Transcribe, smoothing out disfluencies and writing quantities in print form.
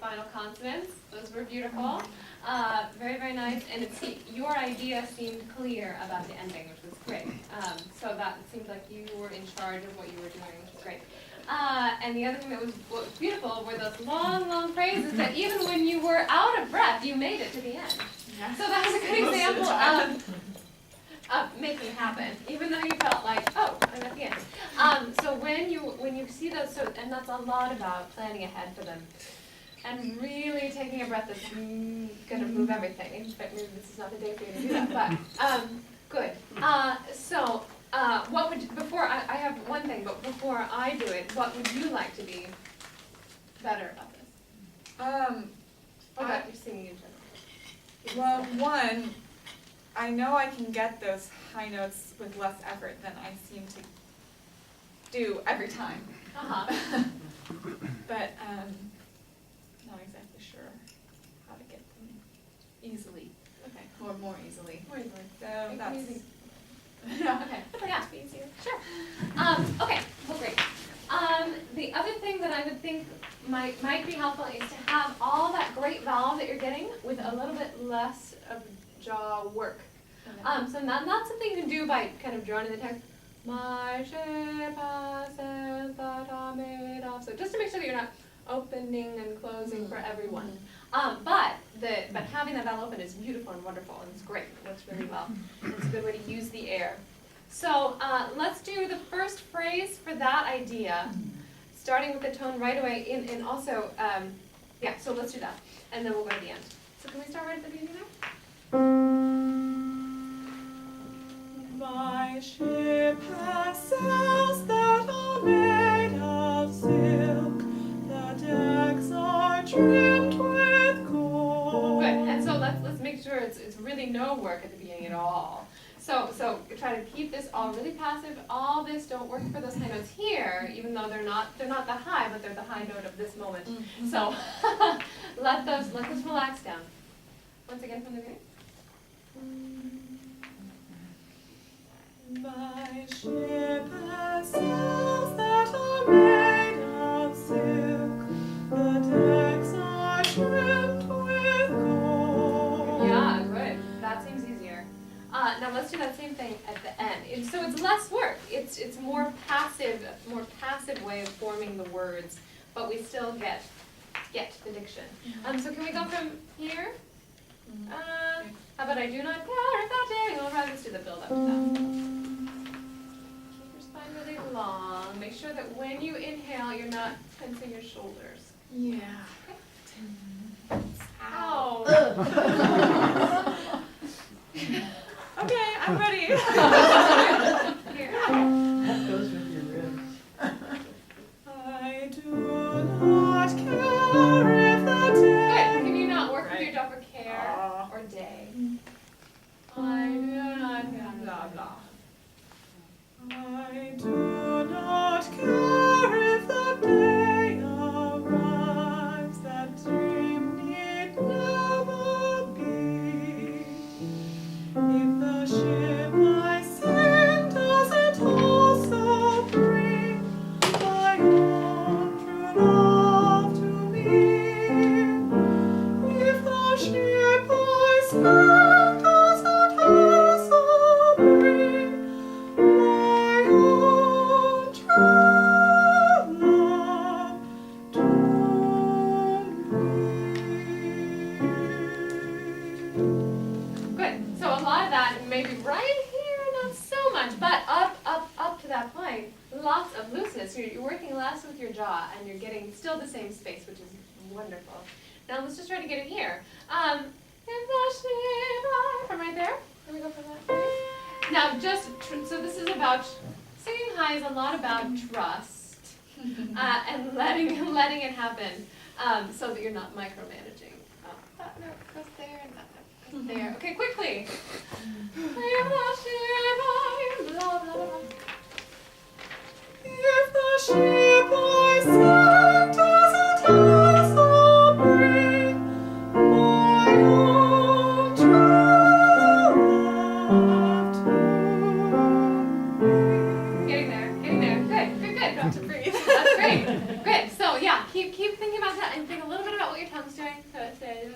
final consonants. Those were beautiful. Very, very nice. And your idea seemed clear about the ending, which was great. So that it seemed like you were in charge of what you were doing, which was great. And the other thing that was beautiful were those long, long phrases that even when you were out of breath, you made it to the end. Yeah. So that was a good example of making it happen, even though you felt like, oh, I'm at the end. So when you see those, and that's a lot about planning ahead for them, and really taking a breath that's going to move everything. In fact, maybe this is not the day for you to do that, but good. What would I have one thing, but before I do it, what would you like to be better about this? About your singing in general. Well, one, I know I can get those high notes with less effort than I seem to do every time. But not exactly sure how to get them easily. Okay. Or more easily. More easily. So Make that's them easy. yeah. Okay. Yeah, be easier. Sure. Okay. Well, great. The other thing that I would think might be helpful is to have all that great vowel that you're getting with a little bit less of jaw work. Okay. So not something you can do by kind of droning the text. My ship passes that are made of. So just to make sure that you're not opening and closing for everyone. But having that vowel open is beautiful and wonderful, and it's great. It works really well. It's a good way to use the air. So let's do the first phrase for that idea, starting with the tone right away. And also, yeah. So let's do that, and then we'll go to the end. So can we start right at the beginning there? My ship has sails that are made of silk. The decks are trimmed with gold. Good. And so let's make sure it's really no work at the beginning at all. So try to keep this all really passive. All this don't work for those high notes here, even though they're not that high, but they're the high note of this moment. So let those relax down. Once again from the beginning. My ship has sails that are made of silk. The decks are trimmed with gold. Yeah, good. That seems easier. Now let's do that same thing at the end. So it's less work. It's more passive way of forming the words, but we still get the diction. So can we go from here? How about I do not care if that day? Well, let's do the build up to that. Keep your spine really long. Make sure that when you inhale, you're not tensing your shoulders. Yeah. Ow. Okay, I'm ready. Here. That goes with your ribs. I do not care if the Good. day. Can you not work with your jaw for care or day? I do not care. Blah blah. I do not care if the day arrives that dream need never be. If the ship I sing doesn't also bring my own true love to me, if the ship I sing doesn't also bring my own true love to me. Good. So a lot of that maybe right here, not so much, but up to that point, lots of looseness. You're working less with your jaw, and you're getting still the same space, which is wonderful. Now let's just try to get it here. From right there. Can we go from that? Now so this is about singing high is a lot about trust and letting it happen, so that you're not micromanaging. That note goes there and that note goes there. Okay, quickly. Blah, blah, blah. If the ship I sing doesn't also bring my own true love to me. Getting there. Good. Don't have to breathe. That's great. Good. So yeah, keep thinking about that and think a little bit about what you're telling strength, so it says,